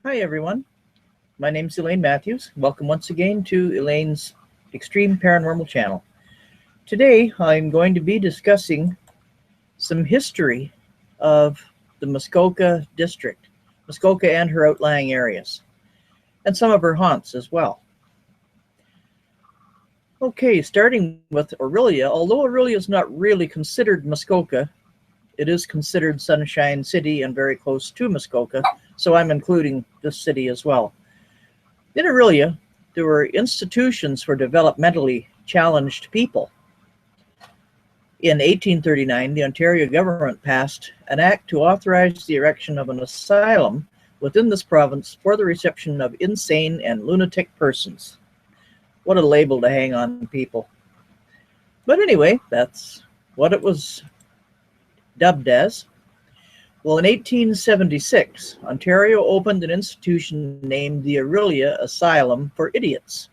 Hi everyone, my name is Elaine Matthews. Welcome once again to Elaine's Extreme Paranormal channel. Today I'm going to be discussing some history of the Muskoka district, Muskoka and her outlying areas, and some of her haunts as well. Okay, starting with Orillia. Although Orillia is not really considered Muskoka, it is considered Sunshine City and very close to Muskoka, so I'm including this city as well. In Orillia, there were institutions for developmentally challenged people. In 1839, the Ontario government passed an act to authorize the erection of an asylum within this province for the reception of insane and lunatic persons. What a label to hang on people. But anyway, that's what it was dubbed as. Well, in 1876, Ontario opened an institution named the Orillia Asylum for Idiots.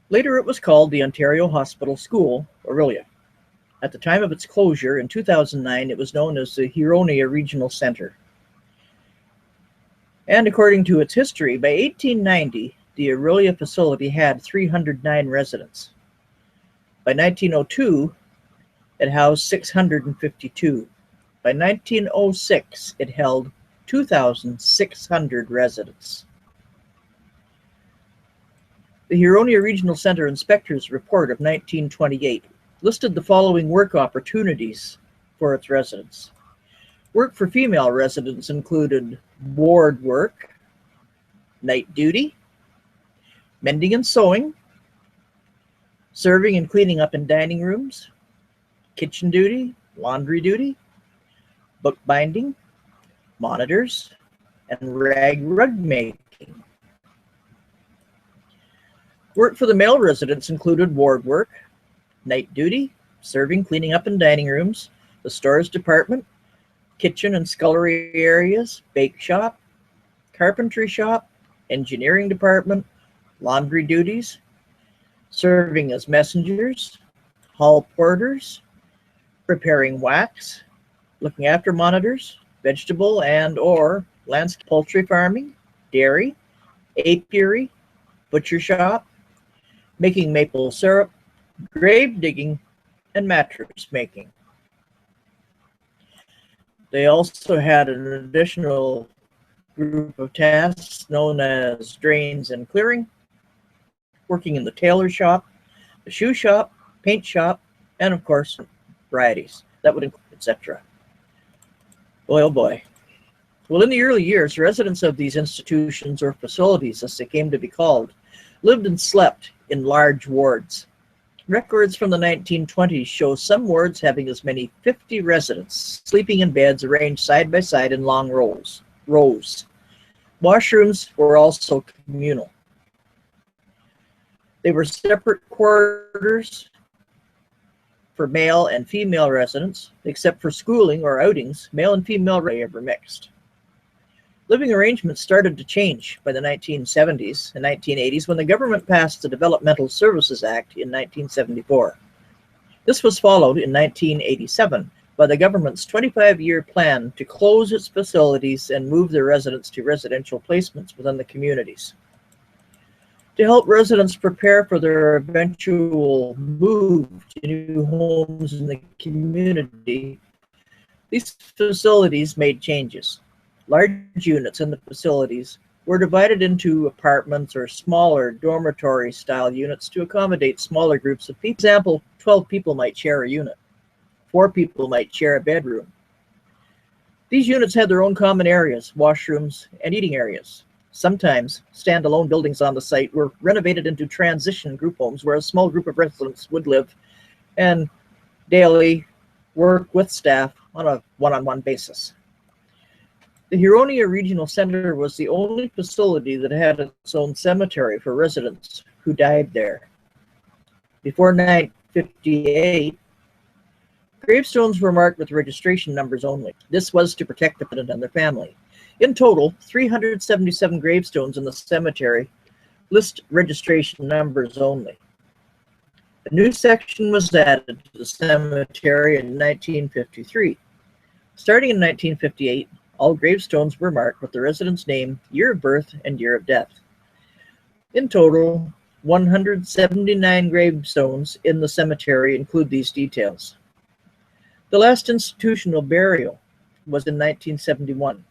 Later it was called the Ontario Hospital School, Orillia. At the time of its closure in 2009, it was known as the Huronia Regional Center. And according to its history, by 1890, the Orillia facility had 309 residents. By 1902, it housed 652. By 1906, it held 2,600 residents. The Huronia Regional Center Inspector's Report of 1928 listed the following work opportunities for its residents. Work for female residents included ward work, night duty, mending and sewing, serving and cleaning up in dining rooms, kitchen duty, laundry duty, bookbinding, monitors, and rug making. Work for the male residents included ward work, night duty, serving, cleaning up in dining rooms, the stores department, kitchen and scullery areas, bake shop, carpentry shop, engineering department, laundry duties, serving as messengers, hall porters, preparing wax, looking after monitors, vegetable and or landscape poultry farming, dairy, apiary, butcher shop, making maple syrup, grave digging, and mattress making. They also had an additional group of tasks known as drains and clearing, working in the tailor shop, the shoe shop, paint shop, and of course, varieties. That would include etc. Boy, oh boy. Well, in the early years, residents of these institutions or facilities, as they came to be called, lived and slept in large wards. Records from the 1920s show some wards having as many 50 residents sleeping in beds arranged side by side in long rows. Washrooms were also communal. They were separate quarters for male and female residents. Except for schooling or outings, male and female rarely ever mixed. Living arrangements started to change by the 1970s and 1980s when the government passed the Developmental Services Act in 1974. This was followed in 1987 by the government's 25-year plan to close its facilities and move their residents to residential placements within the communities. To help residents prepare for their eventual move to new homes in the community, these facilities made changes. Large units in the facilities were divided into apartments or smaller dormitory-style units to accommodate smaller groups of people. For example, 12 people might share a unit. 4 people might share a bedroom. These units had their own common areas, washrooms, and eating areas. Sometimes standalone buildings on the site were renovated into transition group homes where a small group of residents would live and daily work with staff on a one-on-one basis. The Huronia Regional Center was the only facility that had its own cemetery for residents who died there. Before 1958, gravestones were marked with registration numbers only. This was to protect the resident and their family. In total, 377 gravestones in the cemetery list registration numbers only. A new section was added to the cemetery in 1953. Starting in 1958, All gravestones were marked with the resident's name, year of birth, and year of death. In total, 179 gravestones in the cemetery include these details. The last institutional burial was in 1971.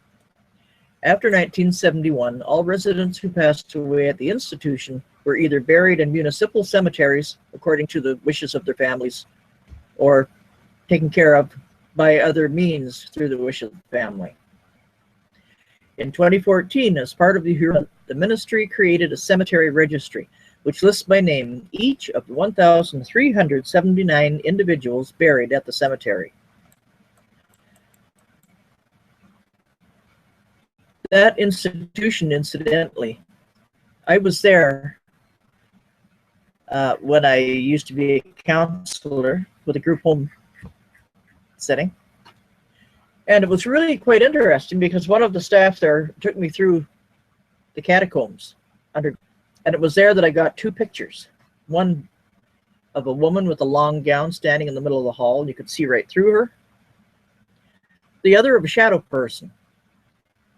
After 1971, all residents who passed away at the institution were either buried in municipal cemeteries according to the wishes of their families or taken care of by other means through the wish of the family. In 2014, as part of the ministry created a cemetery registry, which lists by name each of the 1,379 individuals buried at the cemetery. That institution, incidentally, I was there when I used to be a counselor with a group home setting. And it was really quite interesting because one of the staff there took me through the catacombs and it was there that I got two pictures. One of a woman with a long gown standing in the middle of the hall, and you could see right through her. The other of a shadow person.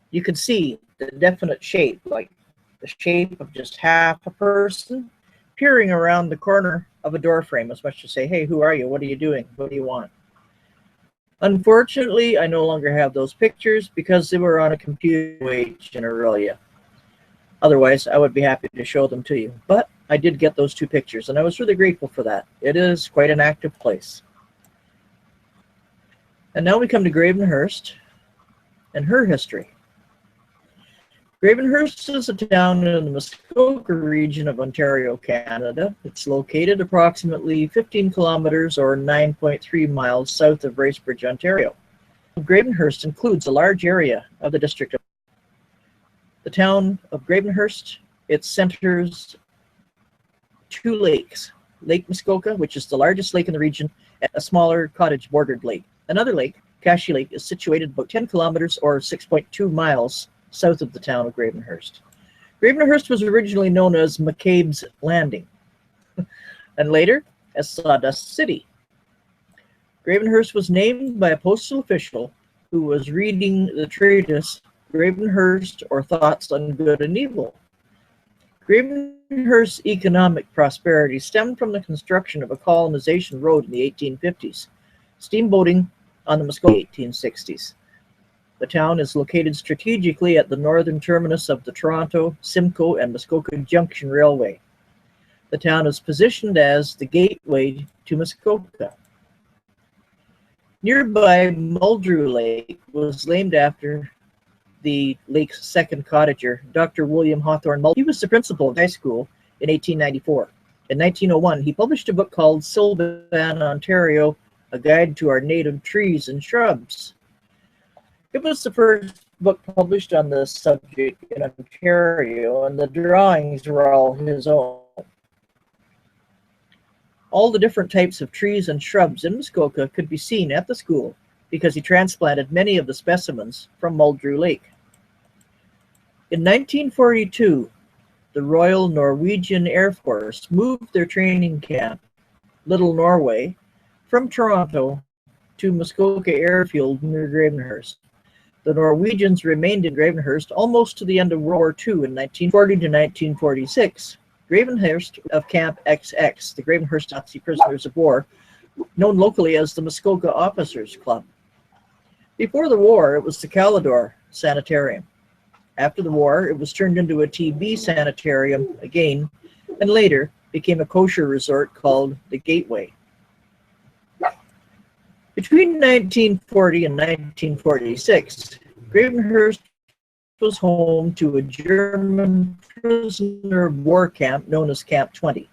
You could see the definite shape, like the shape of just half a person peering around the corner of a door frame, as much to say, hey, who are you? What are you doing? What do you want? Unfortunately, I no longer have those pictures because they were on a computer generalia. Otherwise, I would be happy to show them to you. But I did get those two pictures, and I was really grateful for that. It is quite an active place. And now we come to Gravenhurst and her history. Gravenhurst is a town in the Muskoka region of Ontario, Canada. It's located approximately 15 kilometers or 9.3 miles south of Bracebridge, Ontario. Gravenhurst includes a large area of the district of the town of Gravenhurst. It centers two lakes, Lake Muskoka, which is the largest lake in the region, and a smaller cottage-bordered lake. Another lake, Cashy Lake, is situated about 10 kilometers or 6.2 miles south of the town of Gravenhurst. Gravenhurst was originally known as McCabe's Landing, and later as Sawdust City. Gravenhurst was named by a postal official who was reading the treatise Gravenhurst or Thoughts on Good and Evil. Gravenhurst's economic prosperity stemmed from the construction of a colonization road in the 1850s, steamboating on the Muskoka in the 1860s. The town is located strategically at the northern terminus of the Toronto, Simcoe, and Muskoka Junction Railway. The town is positioned as the gateway to Muskoka. Nearby Muldrew Lake was named after the lake's second cottager, Dr. William Hawthorne Muldrew. He was the principal of high school in 1894. In 1901, he published a book called Sylvan, Ontario, A Guide to Our Native Trees and Shrubs. It was the first book published on this subject in Ontario, and the drawings were all his own. All the different types of trees and shrubs in Muskoka could be seen at the school because he transplanted many of the specimens from Muldrew Lake. In 1942, the Royal Norwegian Air Force moved their training camp, Little Norway, from Toronto to Muskoka Airfield near Gravenhurst. The Norwegians remained in Gravenhurst almost to the end of World War II in 1940 to 1946. Gravenhurst of Camp XX, the Gravenhurst Nazi Prisoners of War, known locally as the Muskoka Officers Club. Before the war, it was the Calidor Sanitarium. After the war, it was turned into a TB sanitarium again, and later became a kosher resort called the Gateway. Between 1940 and 1946, Gravenhurst was home to a German prisoner of war camp known as Camp 20.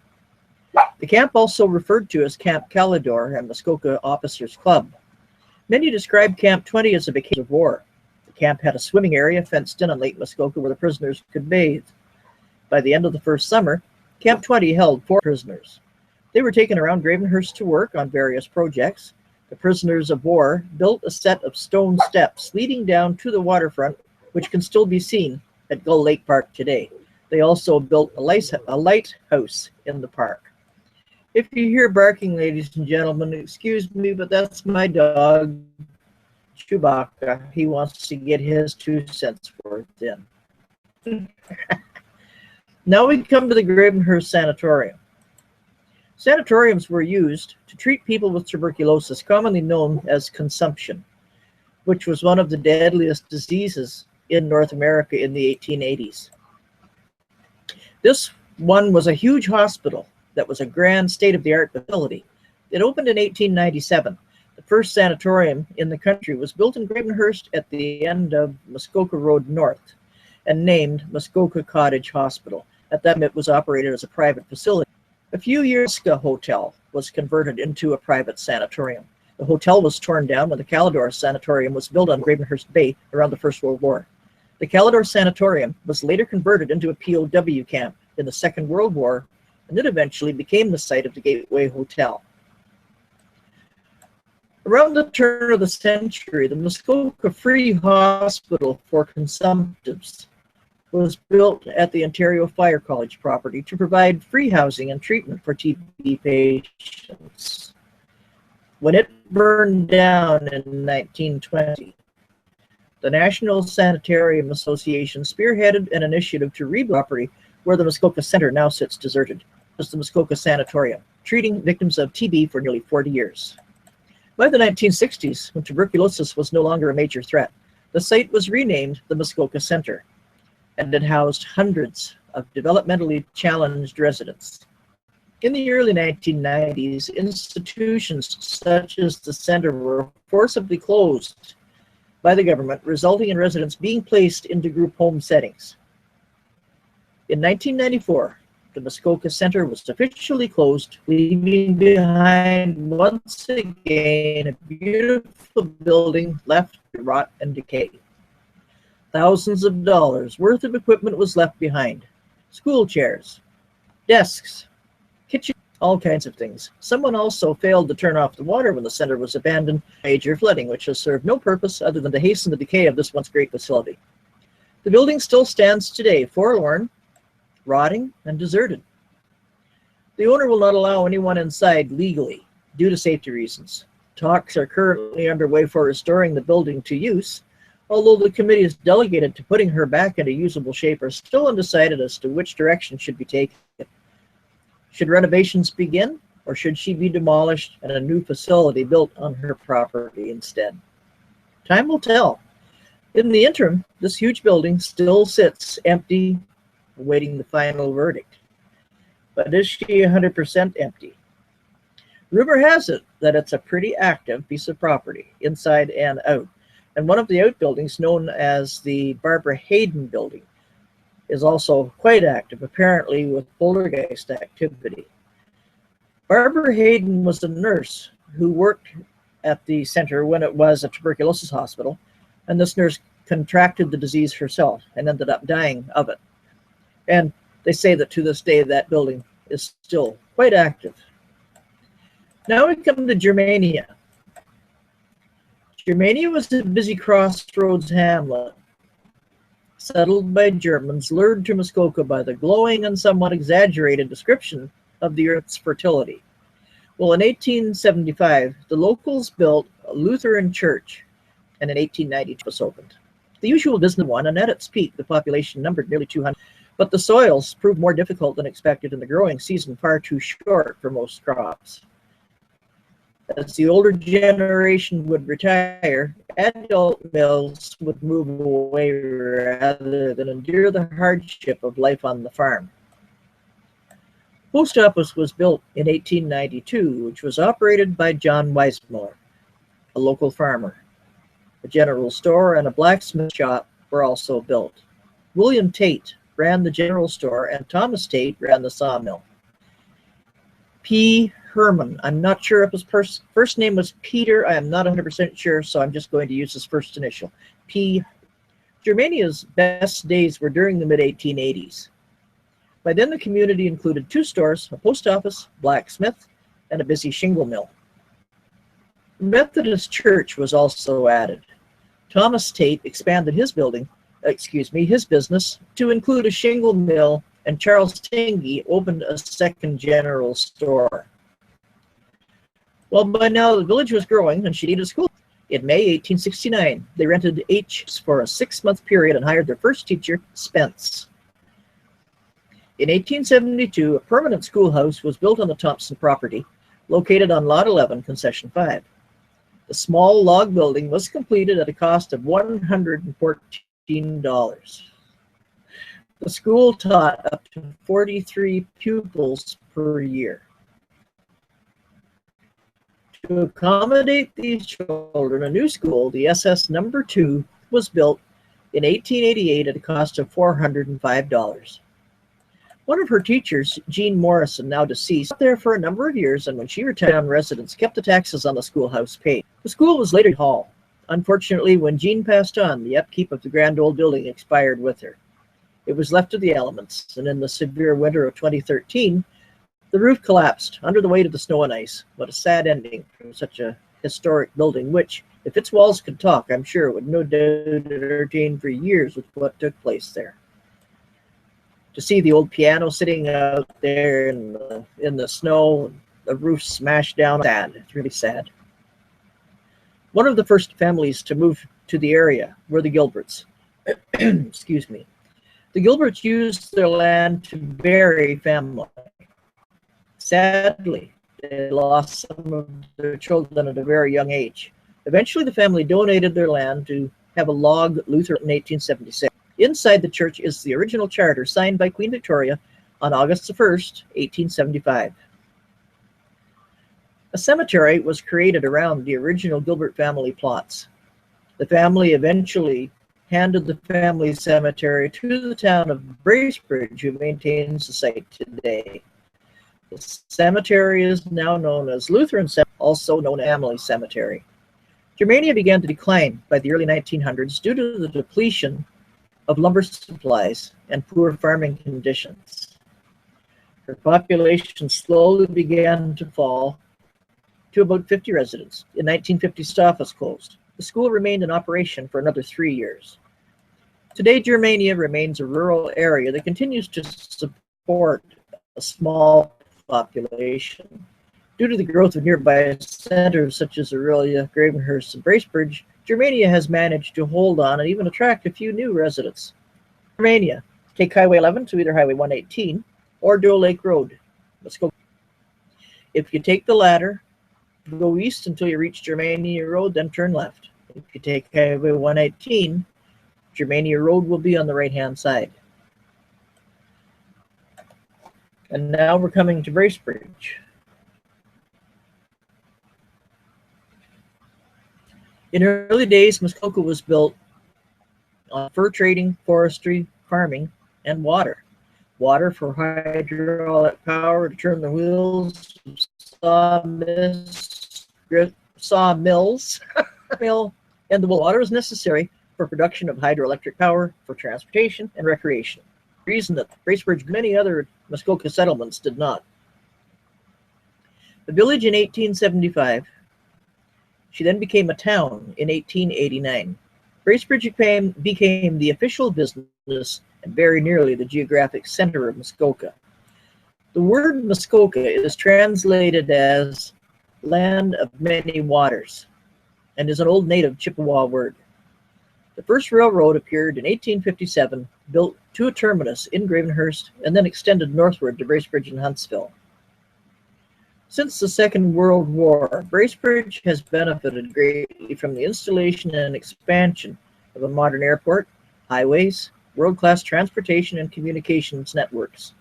The camp, also referred to as Camp Calidor and Muskoka Officers Club. Many describe Camp 20 as a vacation of war. The camp had a swimming area fenced in on Lake Muskoka where the prisoners could bathe. By the end of the first summer, Camp 20 held 4 prisoners. They were taken around Gravenhurst to work on various projects. The prisoners of war built a set of stone steps leading down to the waterfront, which can still be seen at Gull Lake Park today. They also built a lighthouse in the park. If you hear barking, ladies and gentlemen, excuse me, but that's my dog Chewbacca, he wants to get his 2 cents worth in. Now we come to the Gravenhurst Sanatorium. Sanatoriums were used to treat people with tuberculosis, commonly known as consumption, which was one of the deadliest diseases in North America in the 1880s. This one was a huge hospital that was a grand state-of-the-art facility. It opened in 1897. The first sanatorium in the country was built in Gravenhurst at the end of Muskoka Road North and named Muskoka Cottage Hospital. At that time, it was operated as a private facility. A few years ago, the hotel was converted into a private sanatorium. The hotel was torn down when the Calidore Sanatorium was built on Gravenhurst Bay around the First World War. The Calidore Sanatorium was later converted into a POW camp in the Second World War, and it eventually became the site of the Gateway Hotel. Around the turn of the century, the Muskoka Free Hospital for Consumptives was built at the Ontario Fire College property to provide free housing and treatment for TB patients. When it burned down in 1920, the National Sanitarium Association spearheaded an initiative to rebuild the property where the Muskoka Center now sits deserted. It was the Muskoka Sanatorium, treating victims of TB for nearly 40 years. By the 1960s, when tuberculosis was no longer a major threat, the site was renamed the Muskoka Center, and it housed hundreds of developmentally challenged residents. In the early 1990s, institutions such as the center were forcibly closed by the government, resulting in residents being placed into group home settings. In 1994, the Muskoka Center was officially closed, leaving behind once again a beautiful building left to rot and decay. Thousands of dollars worth of equipment was left behind. School chairs, desks, kitchen, all kinds of things. Someone also failed to turn off the water when the center was abandoned by major flooding, which has served no purpose other than to hasten the decay of this once great facility. The building still stands today, forlorn, rotting, and deserted. The owner will not allow anyone inside legally due to safety reasons. Talks are currently underway for restoring the building to use, although the committee is delegated to putting her back into usable shape are still undecided as to which direction should be taken. Should renovations begin, or should she be demolished and a new facility built on her property instead? Time will tell. In the interim, this huge building still sits empty, awaiting the final verdict. But is she 100% empty? Rumor has it that it's a pretty active piece of property, inside and out. And one of the outbuildings, known as the Barbara Hayden building, is also quite active, apparently with poltergeist activity. Barbara Hayden was a nurse who worked at the center when it was a tuberculosis hospital, and this nurse contracted the disease herself and ended up dying of it. And they say that to this day that building is still quite active. Now we come to Germania. Germania was a busy crossroads hamlet, settled by Germans, lured to Muskoka by the glowing and somewhat exaggerated description of the earth's fertility. Well, in 1875, the locals built a Lutheran church, and in 1890 it was opened. The usual business one, and at its peak, the population numbered nearly 200. But the soils proved more difficult than expected, and the growing season far too short for most crops. As the older generation would retire, adult males would move away rather than endure the hardship of life on the farm. Post office was built in 1892, which was operated by John Weismuller, a local farmer. A general store and a blacksmith shop were also built. William Tate ran the general store, and Thomas Tate ran the sawmill. P. Herman, I'm not sure if his first name was Peter. I am not 100% sure, so I'm just going to use his first initial. P. Germania's best days were during the mid-1880s. By then, the community included 2 stores, a post office, blacksmith, and a busy shingle mill. The Methodist Church was also added. Thomas Tate expanded his business to include a shingle mill, and Charles Tingey opened a second general store. Well, by now the village was growing and she needed a school. In May 1869, they rented H for a 6-month period and hired their first teacher, Spence. In 1872, a permanent schoolhouse was built on the Thompson property, located on Lot 11, Concession 5. The small log building was completed at a cost of $114. The school taught up to 43 pupils per year. To accommodate these children, a new school, the SS Number 2, was built in 1888 at a cost of $405. One of her teachers, Jean Morrison, now deceased, taught there for a number of years, and when she retired, residents kept the taxes on the schoolhouse paid. The school was later hall. Unfortunately, when Jean passed on, the upkeep of the grand old building expired with her. It was left to the elements, and in the severe winter of 2013, the roof collapsed under the weight of the snow and ice. What a sad ending for such a historic building, which, if its walls could talk, I'm sure would no doubt entertain for years with what took place there. To see the old piano sitting out there in the snow, the roof smashed down, sad. It's really sad. One of the first families to move to the area were the Gilberts. Excuse me. The Gilberts used their land to bury family. Sadly, they lost some of their children at a very young age. Eventually, the family donated their land to have a log Lutheran in 1876. Inside the church is the original charter signed by Queen Victoria on August 1st, 1875. A cemetery was created around the original Gilbert family plots. The family eventually handed the family cemetery to the town of Bracebridge, who maintains the site today. The cemetery is now known as Lutheran Cemetery, also known as Family Cemetery. Germania began to decline by the early 1900s due to the depletion of lumber supplies and poor farming conditions. Her population slowly began to fall to about 50 residents. In 1950, the office closed. The school remained in operation for another 3 years. Today, Germania remains a rural area that continues to support a small population. Due to the growth of nearby centers such as Aurelia, Gravenhurst, and Bracebridge, Germania has managed to hold on and even attract a few new residents. Germania, take Highway 11 to either Highway 118 or Dual Lake Road, Muskoka. If you take the latter, go east until you reach Germania Road, then turn left. If you take Highway 118, Germania Road will be on the right-hand side. And now we're coming to Bracebridge. In early days, Muskoka was built on fur trading, forestry, farming, and water. Water for hydraulic power to turn the wheels, sawmills, and the water is necessary for production of hydroelectric power for transportation and recreation. The reason that Bracebridge and many other Muskoka settlements did not. The village in 1875. She then became a town in 1889. Bracebridge became the official business and very nearly the geographic center of Muskoka. The word Muskoka is translated as land of many waters and is an old native Chippewa word. The first railroad appeared in 1857, built to a terminus in Gravenhurst, and then extended northward to Bracebridge and Huntsville. Since the Second World War, Bracebridge has benefited greatly from the installation and expansion of a modern airport, highways, world-class transportation and communications networks.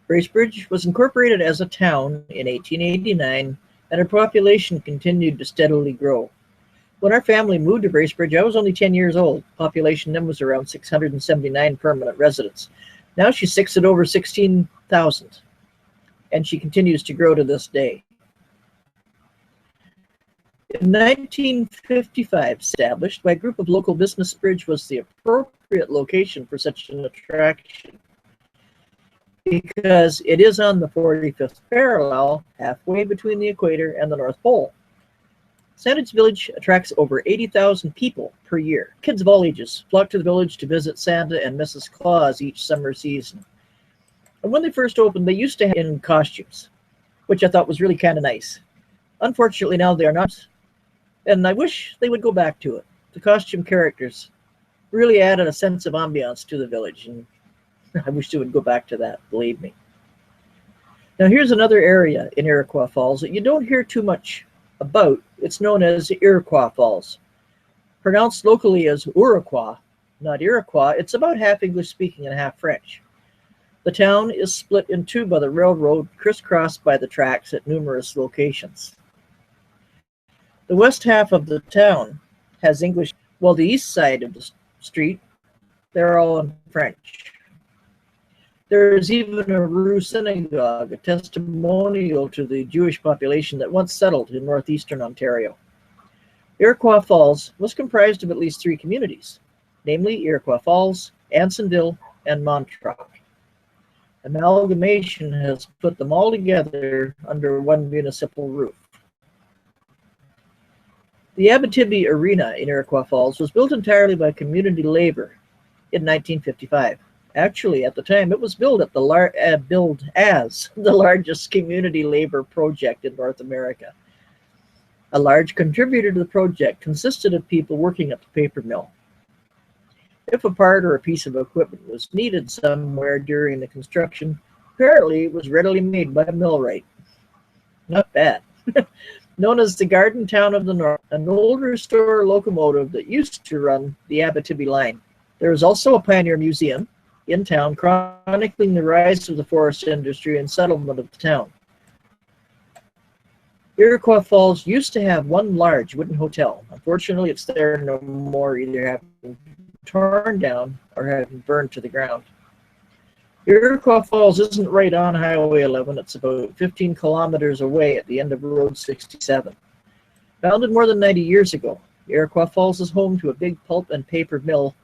Bracebridge was incorporated as a town in 1889, and her population continued to steadily grow. When our family moved to Bracebridge, I was only 10 years old. Population then was around 679 permanent residents. Now she sits at over 16,000. And she continues to grow to this day. In 1955, established by a group of local business, Bridge was the appropriate location for such an attraction because it is on the 45th parallel, halfway between the equator and the North Pole. Sandwich Village attracts over 80,000 people per year. Kids of all ages flock to the village to visit Santa and Mrs. Claus each summer season. And when they first opened, they used to have in costumes, which I thought was really kind of nice. Unfortunately, now they are not. And I wish they would go back to it. The costume characters really added a sense of ambiance to the village, and I wish they would go back to that, believe me. Now here's another area in Iroquois Falls that you don't hear too much about. It's known as Iroquois Falls. Pronounced locally as Iroquois, not Iroquois, it's about half English speaking and half French. The town is split in two by the railroad, crisscrossed by the tracks at numerous locations. The west half of the town has English, while the east side of the street, they're all in French. There is even a Rue synagogue, a testimonial to the Jewish population that once settled in northeastern Ontario. Iroquois Falls was comprised of at least three communities, namely Iroquois Falls, Ansonville, and Montauk. Amalgamation has put them all together under one municipal roof. The Abitibi Arena in Iroquois Falls was built entirely by community labor in 1955. Actually, at the time, it was billed as the largest community labor project in North America. A large contributor to the project consisted of people working at the paper mill. If a part or a piece of equipment was needed somewhere during the construction, apparently it was readily made by a millwright. Not bad. Known as the Garden Town of the North, an old restore locomotive that used to run the Abitibi line. There is also a pioneer museum in town chronicling the rise of the forest industry and settlement of the town. Iroquois Falls used to have one large wooden hotel. Unfortunately, it's there no more, either having been torn down or having burned to the ground. Iroquois Falls isn't right on Highway 11. It's about 15 kilometers away at the end of Road 67. Founded more than 90 years ago, Iroquois Falls is home to a big pulp and paper mill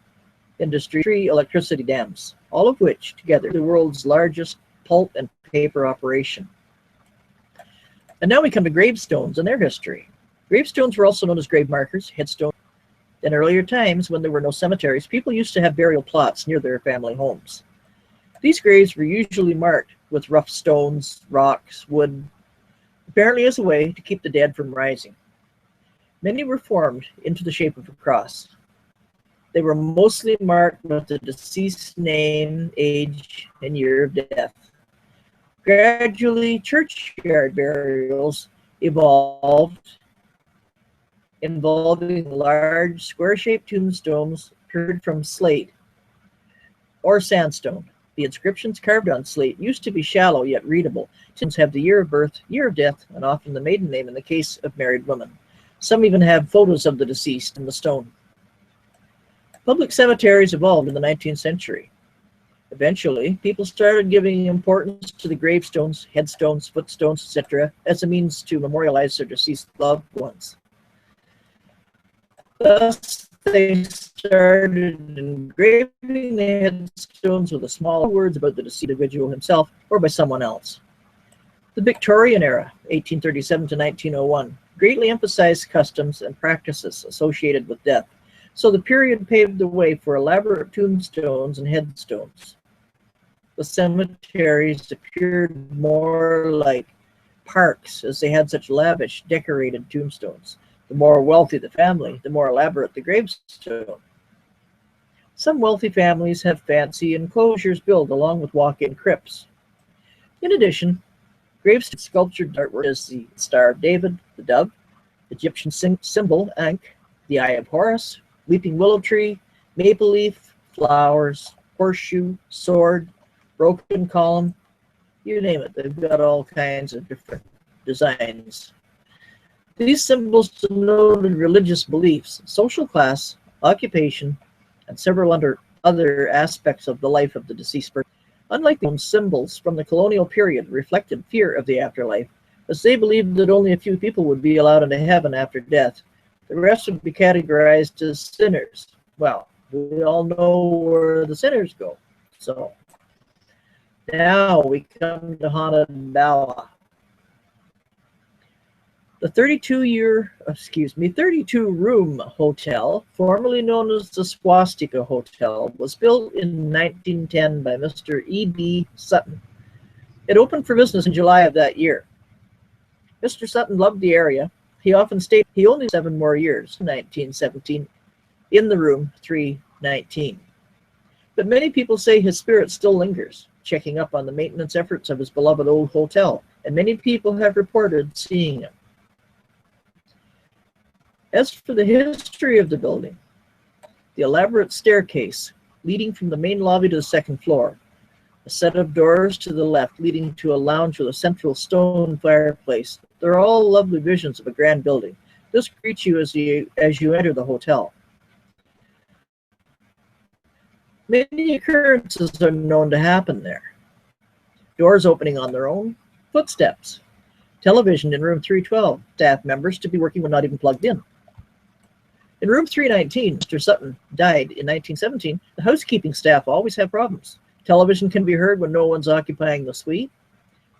industry, 3 electricity dams, all of which together are the world's largest pulp and paper operation. And now we come to gravestones and their history. Gravestones were also known as grave markers, headstones. In earlier times, when there were no cemeteries, people used to have burial plots near their family homes. These graves were usually marked with rough stones, rocks, wood, apparently as a way to keep the dead from rising. Many were formed into the shape of a cross. They were mostly marked with the deceased's name, age, and year of death. Gradually, churchyard burials evolved, involving large square-shaped tombstones carved from slate or sandstone. The inscriptions carved on slate used to be shallow yet readable. Tombstones have the year of birth, year of death, and often the maiden name in the case of married women. Some even have photos of the deceased in the stone. Public cemeteries evolved in the 19th century. Eventually, people started giving importance to the gravestones, headstones, footstones, etc., as a means to memorialize their deceased loved ones. Thus, they started engraving the headstones with a small words about the deceased individual himself or by someone else. The Victorian era, 1837 to 1901, greatly emphasized customs and practices associated with death, so the period paved the way for elaborate tombstones and headstones. The cemeteries appeared more like parks as they had such lavish, decorated tombstones. The more wealthy the family, the more elaborate the gravestone. Some wealthy families have fancy enclosures built along with walk-in crypts. In addition, gravestone sculptured artwork is the Star of David, the dove, Egyptian symbol, Ankh, the Eye of Horus, weeping willow tree, maple leaf, flowers, horseshoe, sword, broken column, you name it. They've got all kinds of different designs. These symbols denoted religious beliefs, social class, occupation, and several other aspects of the life of the deceased person. Unlike the symbols from the colonial period reflected fear of the afterlife, as they believed that only a few people would be allowed into heaven after death. The rest would be categorized as sinners. Well, we all know where the sinners go. So now we come to Haunted Bala. The 32-room hotel, formerly known as the Swastika Hotel, was built in 1910 by Mr. E.B. Sutton. It opened for business in July of that year. Mr. Sutton loved the area He often stayed. He only 7 more years, 1917, in the room 319. But many people say his spirit still lingers, checking up on the maintenance efforts of his beloved old hotel, and many people have reported seeing him. As for the history of the building, the elaborate staircase leading from the main lobby to the second floor, a set of doors to the left leading to a lounge with a central stone fireplace. They're all lovely visions of a grand building. This greets you as you enter the hotel. Many occurrences are known to happen there. Doors opening on their own, footsteps, television in room 312, staff members to be working when not even plugged in. In room 319, Mr. Sutton died in 1917. The housekeeping staff always have problems. Television can be heard when no one's occupying the suite.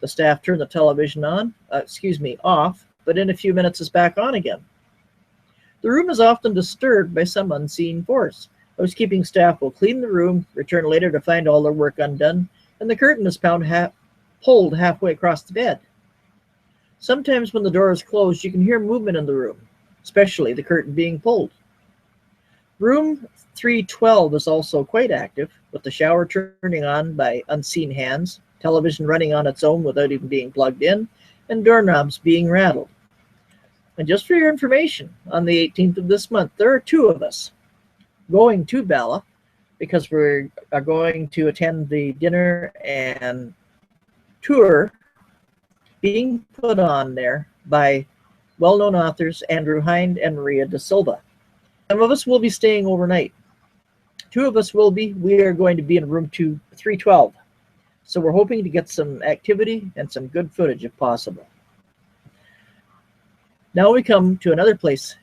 The staff turn the television off, but in a few minutes is back on again. The room is often disturbed by some unseen force. Housekeeping staff will clean the room, return later to find all their work undone, and the curtain is pulled halfway across the bed. Sometimes when the door is closed, you can hear movement in the room, especially the curtain being pulled. Room 312 is also quite active, with the shower turning on by unseen hands, television running on its own without even being plugged in, and doorknobs being rattled. And just for your information, on the 18th of this month, there are 2 of us going to Bala because we are going to attend the dinner and tour being put on there by well-known authors Andrew Hind and Maria da Silva. Some of us will be staying overnight. 2 of us we are going to be in room 312. So we're hoping to get some activity and some good footage if possible. Now we come to another place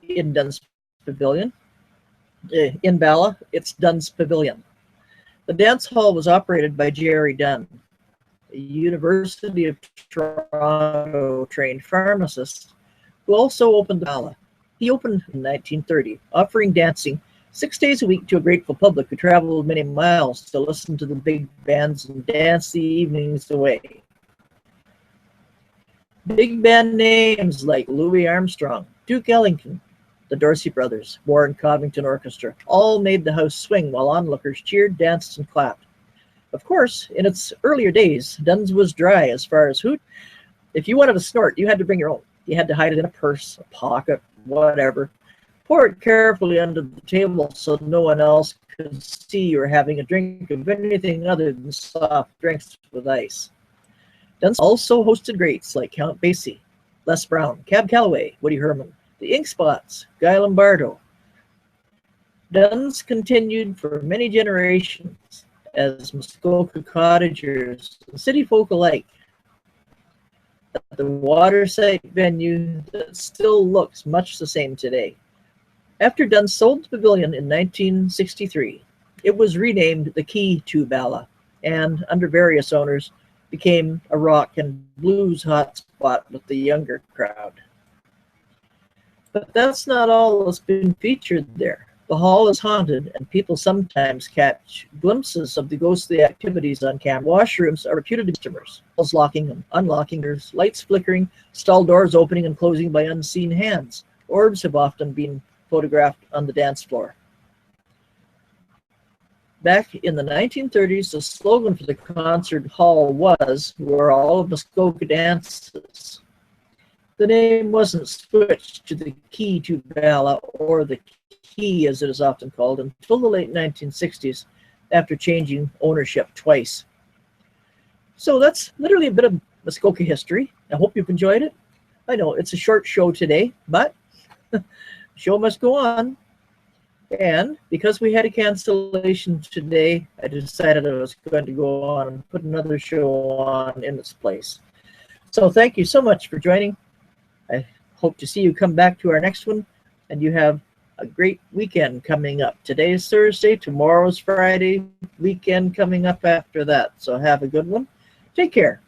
in Dunn's Pavilion. In Bala, it's Dunn's Pavilion. The dance hall was operated by Jerry Dunn, a University of Toronto trained pharmacist who also opened Bala. He opened in 1930, offering dancing 6 days a week to a grateful public who traveled many miles to listen to the big bands and dance the evenings away. Big band names like Louis Armstrong, Duke Ellington, the Dorsey Brothers, Warren Covington Orchestra, all made the house swing while onlookers cheered, danced, and clapped. Of course, in its earlier days, Dunn's was dry as far as hoot. If you wanted to snort, you had to bring your own. You had to hide it in a purse, a pocket, whatever. Pour it carefully under the table so no one else could see you were having a drink of anything other than soft drinks with ice. Dunn's also hosted greats like Count Basie, Les Brown, Cab Calloway, Woody Herman, the Ink Spots, Guy Lombardo. Dunn's continued for many generations as Muskoka cottagers and city folk alike at the waterside venue that still looks much the same today. After Dunn sold the pavilion in 1963, it was renamed the Key to Bala, and under various owners became a rock and blues hotspot with the younger crowd. But that's not all that's been featured there. The hall is haunted, and people sometimes catch glimpses of the ghostly activities on camera. Washrooms are reputed to be customers. Walls locking and unlocking, there's lights flickering, stall doors opening and closing by unseen hands. Orbs have often been photographed on the dance floor. Back in the 1930s, the slogan for the concert hall was, "Where all of Muskoka dances." The name wasn't switched to the Key to Bala, or the Key as it is often called, until the late 1960s, after changing ownership twice. So that's literally a bit of Muskoka history. I hope you've enjoyed it. I know it's a short show today, but the show must go on. And because we had a cancellation today, I decided I was going to go on and put another show on in its place. So thank you so much for joining. I hope to see you come back to our next one, and you have a great weekend coming up. Today is Thursday, tomorrow's Friday, weekend coming up after that. So have a good one. Take care.